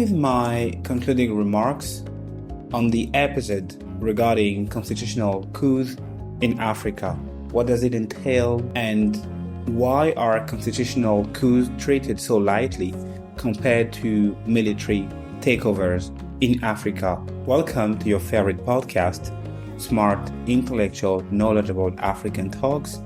is my concluding remarks on the episode regarding constitutional coups in Africa. What does it entail, and why are constitutional coups treated so lightly compared to military takeovers in Africa? Welcome to your favorite podcast, Smart, Intellectual, Knowledgeable African Talks.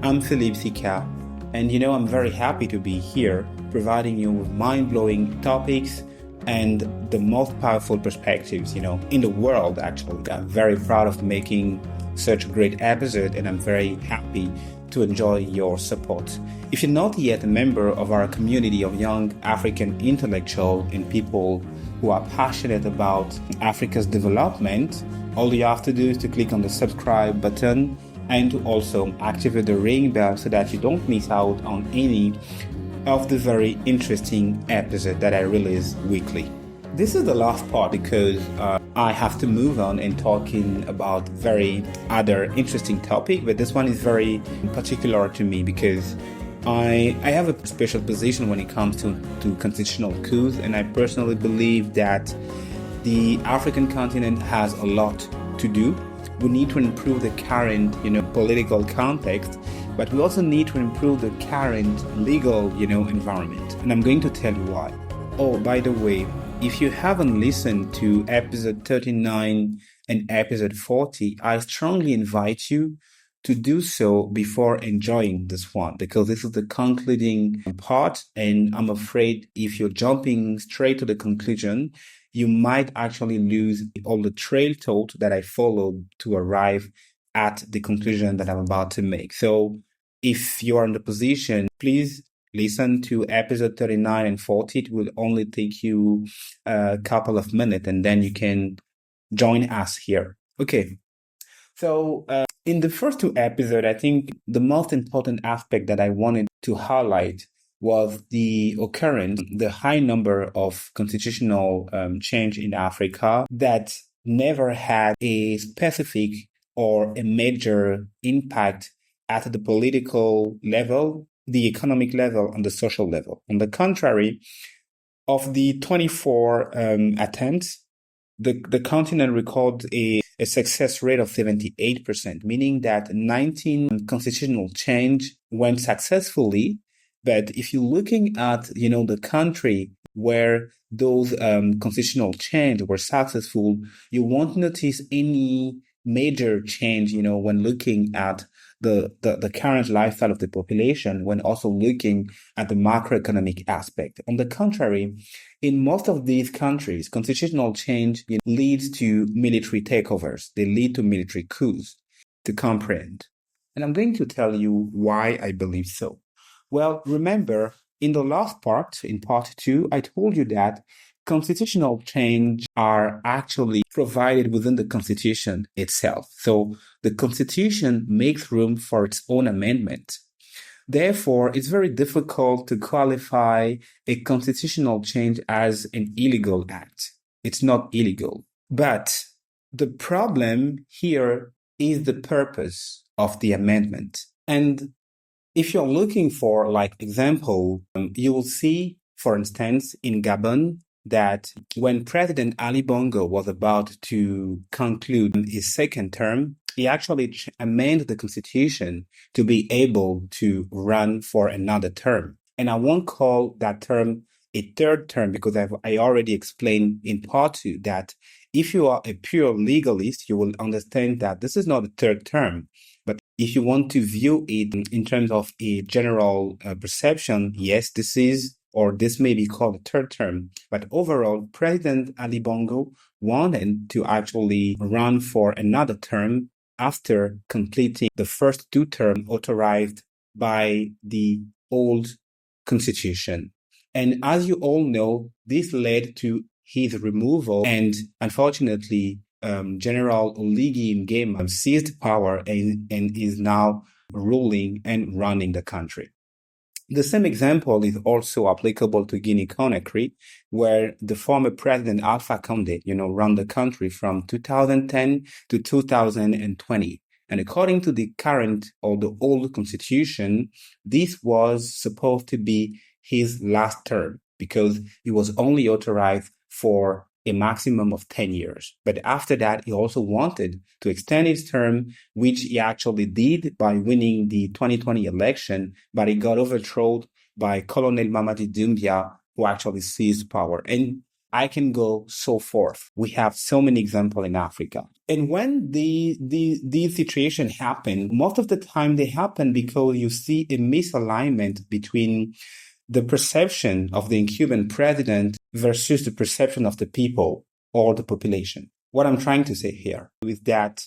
I'm S.I.K.A, and I'm very happy to be here providing you with mind-blowing topics and the most powerful perspectives, in the world, actually. I'm very proud of making such a great episode, and I'm very happy to enjoy your support. If you're not yet a member of our community of young African intellectuals and people who are passionate about Africa's development, all you have to do is to click on the subscribe button and to also activate the ring bell so that you don't miss out on any of the very interesting episode that I release weekly. This is the last part because I have to move on and talking about very other interesting topic, but this one is very particular to me because I have a special position when it comes to constitutional coups, and I personally believe that the African continent has a lot to do. We need to improve the current, political context, but we also need to improve the current legal, environment. And I'm going to tell you why. Oh, by the way, if you haven't listened to episode 39 and episode 40, I strongly invite you to do so before enjoying this one, because this is the concluding part. And I'm afraid if you're jumping straight to the conclusion, you might actually lose all the trail thought that I followed to arrive at the conclusion that I'm about to make. So if you are in the position, please listen to episode 39 and 40. It will only take you a couple of minutes, and then you can join us here. Okay. So in the first two episodes, I think the most important aspect that I wanted to highlight was the high number of constitutional change in Africa that never had a specific or a major impact at the political level, the economic level, and the social level. On the contrary, of the 24 attempts, the continent recorded a success rate of 78%, meaning that 19 constitutional change went successfully. But if you're looking at, the country where those constitutional change were successful, you won't notice any major change, when looking at the current lifestyle of the population, when also looking at the macroeconomic aspect. On the contrary, in most of these countries, constitutional change leads to military takeovers. They lead to military coups, to comprehend. And I'm going to tell you why I believe so. Well, remember, in the last part, in part 2, I told you that constitutional change are actually provided within the Constitution itself. So the Constitution makes room for its own amendment. Therefore, it's very difficult to qualify a constitutional change as an illegal act. It's not illegal. But the problem here is the purpose of the amendment. And if you're looking for, example, you will see, for instance, in Gabon, that when President Ali Bongo was about to conclude his second term, he actually amended the constitution to be able to run for another term. And I won't call that term a third term because I already explained in part 2 that if you are a pure legalist, you will understand that this is not a third term. But if you want to view it in terms of a general perception, yes, this may be called a third term. But overall, President Ali Bongo wanted to actually run for another term after completing the first 2 terms authorized by the old constitution. And as you all know, this led to his removal, and unfortunately, General Oligui Nguema seized power and is now ruling and running the country. The same example is also applicable to Guinea-Conakry, where the former president Alpha Condé, ran the country from 2010 to 2020. And according to the current or the old constitution, this was supposed to be his last term because he was only authorized for a maximum of 10 years. But after that, he also wanted to extend his term, which he actually did by winning the 2020 election, but he got overthrown by Colonel Mamadi Doumbia, who actually seized power. And I can go so forth. We have so many examples in Africa. And when these situations happen, most of the time they happen because you see a misalignment between the perception of the incumbent president versus the perception of the people or the population. What I'm trying to say here is that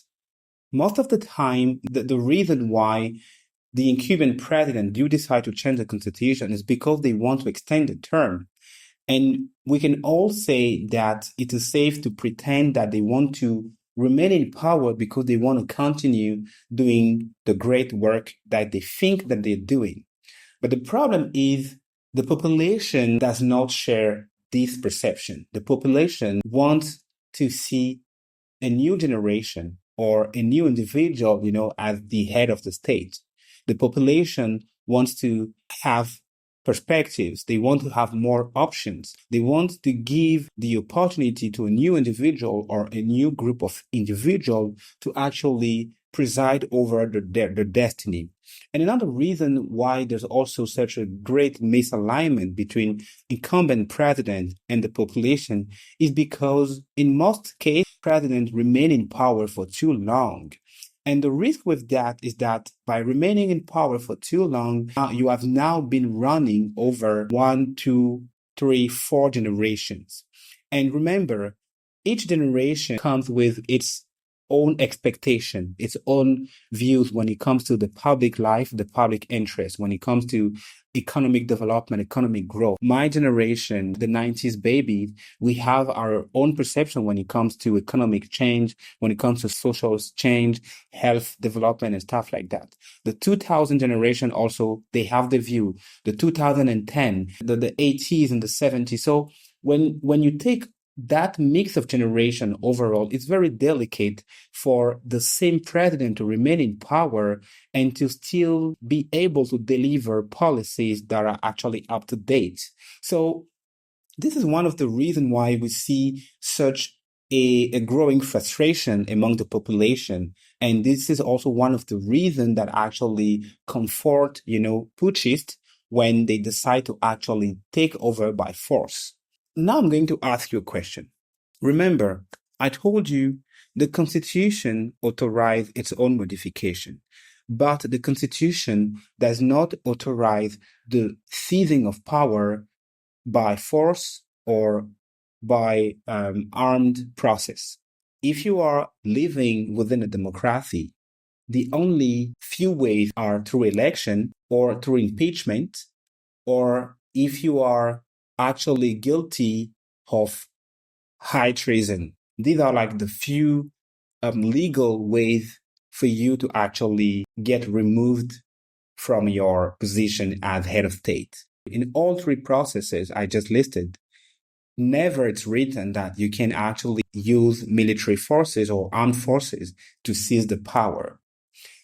most of the time, the reason why the incumbent president do decide to change the constitution is because they want to extend the term. And we can all say that it is safe to pretend that they want to remain in power because they want to continue doing the great work that they think that they're doing. But the problem is the population does not share this perception. The population wants to see a new generation or a new individual, as the head of the state. The population wants to have perspectives. They want to have more options. They want to give the opportunity to a new individual or a new group of individuals to actually preside over their destiny. And another reason why there's also such a great misalignment between incumbent president and the population is because in most cases, presidents remain in power for too long. And the risk with that is that by remaining in power for too long, you have now been running over 1, 2, 3, 4 generations. And remember, each generation comes with its own expectation, its own views when it comes to the public life, the public interest, when it comes to economic development, economic growth. My generation, the 90s babies, we have our own perception when it comes to economic change, when it comes to social change, health development, and stuff like that. The 2000 generation also, they have the view. The 2010, the 80s and the 70s. So when you take that mix of generation overall, it's very delicate for the same president to remain in power and to still be able to deliver policies that are actually up to date. So this is one of the reasons why we see such a growing frustration among the population. And this is also one of the reasons that actually comfort, putschists when they decide to actually take over by force. Now I'm going to ask you a question. Remember, I told you the Constitution authorizes its own modification, but the Constitution does not authorize the seizing of power by force or by armed process. If you are living within a democracy, the only few ways are through election or through impeachment, or if you are actually guilty of high treason. These are like the few legal ways for you to actually get removed from your position as head of state. In all three processes I just listed, never it's written that you can actually use military forces or armed forces to seize the power.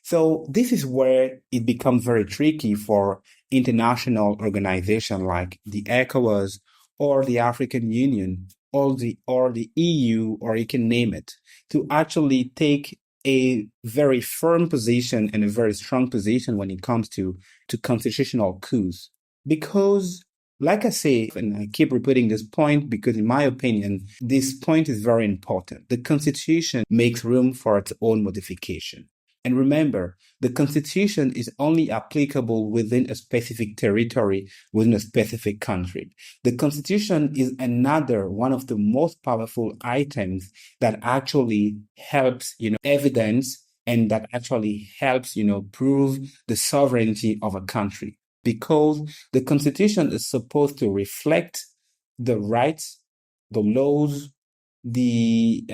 So this is where it becomes very tricky for international organizations like the ECOWAS or the African Union or the EU, or you can name it, to actually take a very firm position and a very strong position when it comes to constitutional coups. Because, like I say, and I keep repeating this point because in my opinion, this point is very important. The Constitution makes room for its own modification. And remember, the Constitution is only applicable within a specific territory, within a specific country. The Constitution is another one of the most powerful items that actually helps, evidence and that actually helps, prove the sovereignty of a country. Because the Constitution is supposed to reflect the rights, the laws, the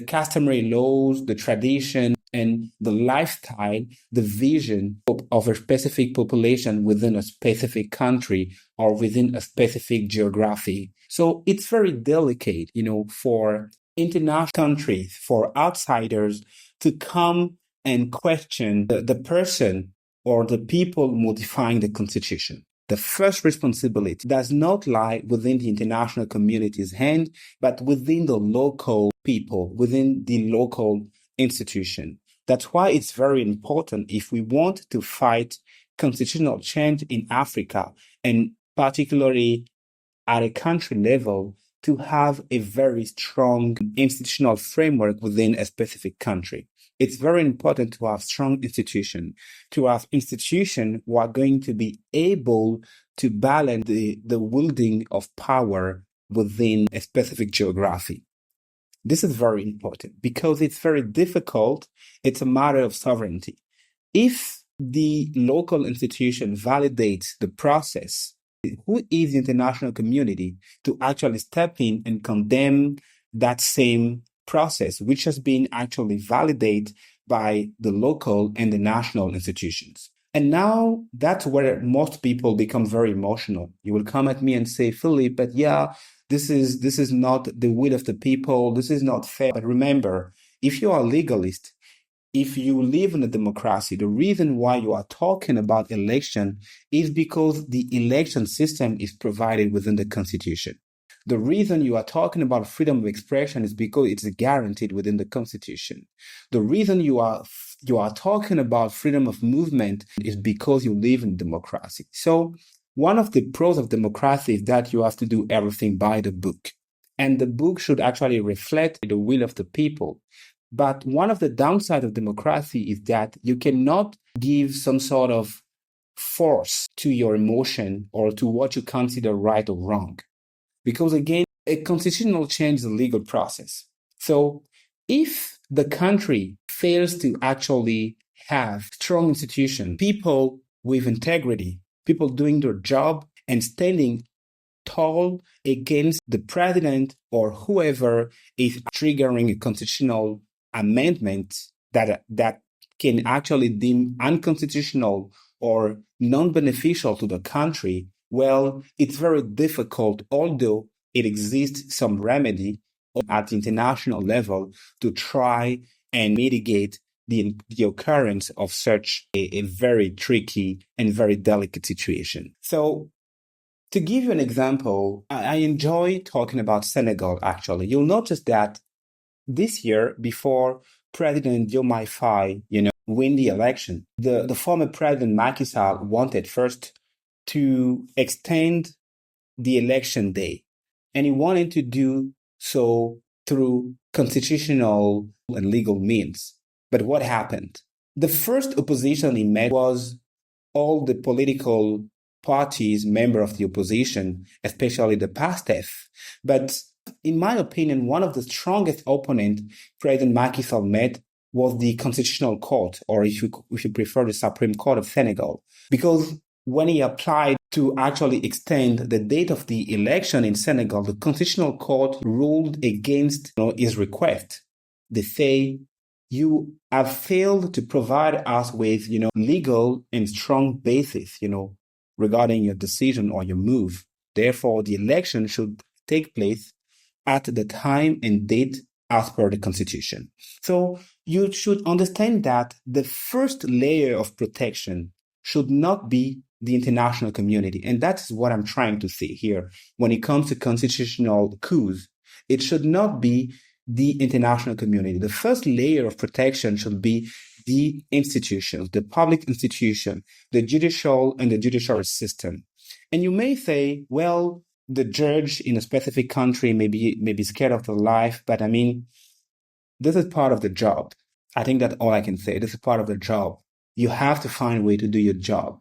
customary laws, the tradition, and the lifestyle, the vision of a specific population within a specific country or within a specific geography. So it's very delicate, for international countries, for outsiders to come and question the person or the people modifying the Constitution. the first responsibility does not lie within the international community's hand, but within the local people, within the local institution. That's why it's very important if we want to fight constitutional change in Africa, and particularly at a country level, to have a very strong institutional framework within a specific country. It's very important to have strong institutions, to have institutions who are going to be able to balance the wielding of power within a specific geography. This is very important because it's very difficult. It's a matter of sovereignty. If the local institution validates the process, who is the international community to actually step in and condemn that same process, which has been actually validated by the local and the national institutions? And now that's where most people become very emotional. You will come at me and say, Philip, but yeah, this is not the will of the people. This is not fair. But remember, if you are a legalist, if you live in a democracy, the reason why you are talking about election is because the election system is provided within the Constitution. The reason you are talking about freedom of expression is because it's guaranteed within the Constitution. The reason you are talking about freedom of movement is because you live in democracy. So one of the pros of democracy is that you have to do everything by the book. And the book should actually reflect the will of the people. But one of the downsides of democracy is that you cannot give some sort of force to your emotion or to what you consider right or wrong. Because again, a constitutional change is a legal process. So if the country fails to actually have strong institutions, people with integrity, people doing their job and standing tall against the president or whoever is triggering a constitutional amendment that can actually deem unconstitutional or non-beneficial to the country, well, it's very difficult, although it exists some remedy at the international level to try and mitigate the occurrence of such a very tricky and very delicate situation. So to give you an example, I enjoy talking about Senegal, actually. You'll notice that this year, before President Diomaye Faye, win the election, the former President Macky Sall wanted first to extend the election day. And he wanted to do so through constitutional and legal means. But what happened? The first opposition he met was all the political parties, member of the opposition, especially the PASTEF. But in my opinion, one of the strongest opponents President Macky Sall met was the Constitutional Court, or if you prefer, the Supreme Court of Senegal. Because when he applied to actually extend the date of the election in Senegal, the Constitutional Court ruled against his request. They say, you have failed to provide us with, legal and strong basis, regarding your decision or your move. Therefore, the election should take place at the time and date as per the Constitution. So you should understand that the first layer of protection should not be the international community. And that's what I'm trying to say here. When it comes to constitutional coups, it should not be the international community. The first layer of protection should be the institutions, the public institution, the judicial and the judicial system. And you may say, well, the judge in a specific country may be scared of their life, but I mean, this is part of the job. I think that's all I can say. This is part of the job. You have to find a way to do your job.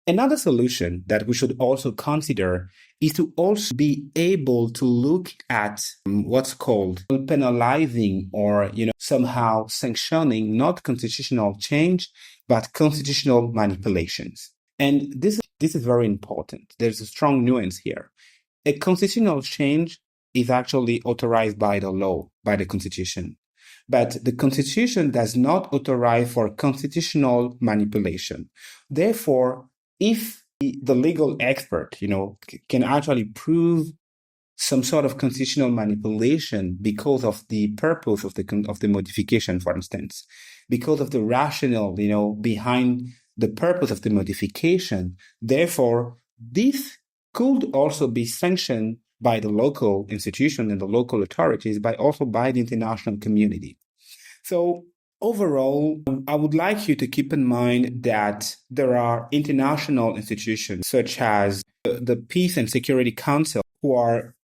Another solution that we should also consider is to also be able to look at what's called penalizing or, somehow sanctioning not constitutional change, but constitutional manipulations. And this is very important. There's a strong nuance here. A constitutional change is actually authorized by the law, by the Constitution. But the Constitution does not authorize for constitutional manipulation. Therefore, if the legal expert, can actually prove some sort of constitutional manipulation because of the purpose of the modification, for instance, because of the rationale, behind the purpose of the modification, therefore, this could also be sanctioned by the local institution and the local authorities, but also by the international community. So overall, I would like you to keep in mind that there are international institutions such as the Peace and Security Council who are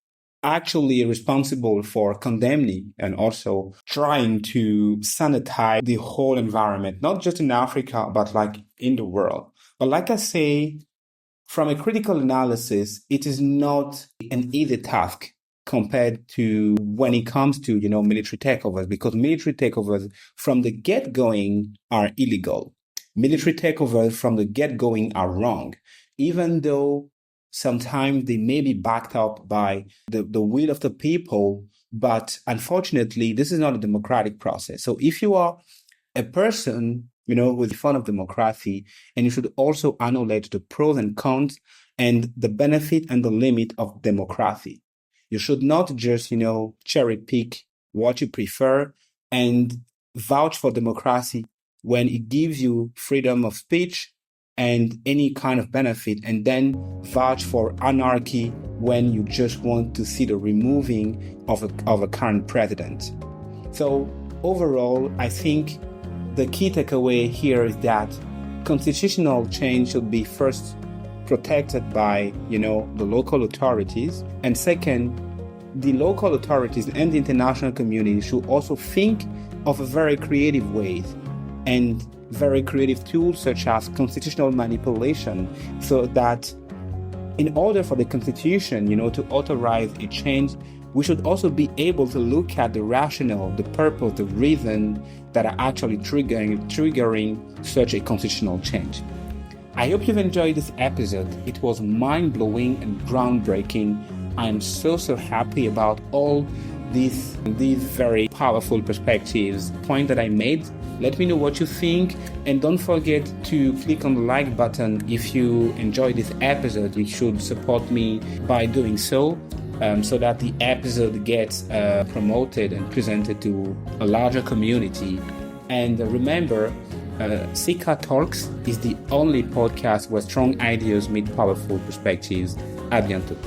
actually responsible for condemning and also trying to sanitize the whole environment, not just in Africa, but like in the world. But like I say, from a critical analysis, it is not an easy task compared to when it comes to, military takeovers, because military takeovers from the get-going are illegal. Military takeovers from the get-going are wrong, even though sometimes they may be backed up by the will of the people. But unfortunately, this is not a democratic process. So if you are a person, with fond of democracy, and you should also acknowledge the pros and cons and the benefit and the limit of democracy. You should not just, cherry pick what you prefer and vouch for democracy when it gives you freedom of speech and any kind of benefit, and then vouch for anarchy when you just want to see the removing of a current president. So overall, I think the key takeaway here is that constitutional change should be first protected by, the local authorities. And second, the local authorities and the international community should also think of very creative ways and very creative tools such as constitutional manipulation, so that in order for the constitution, to authorize a change, we should also be able to look at the rationale, the purpose, the reason that are actually triggering such a constitutional change. I hope you've enjoyed this episode. It was mind-blowing and groundbreaking. I am so happy about all these very powerful perspectives, point that I made. Let me know what you think, and don't forget to click on the like button if you enjoyed this episode. You should support me by doing so. So that the episode gets promoted and presented to a larger community. And remember, S.I.K.A Talks is the only podcast where strong ideas meet powerful perspectives. À bientôt.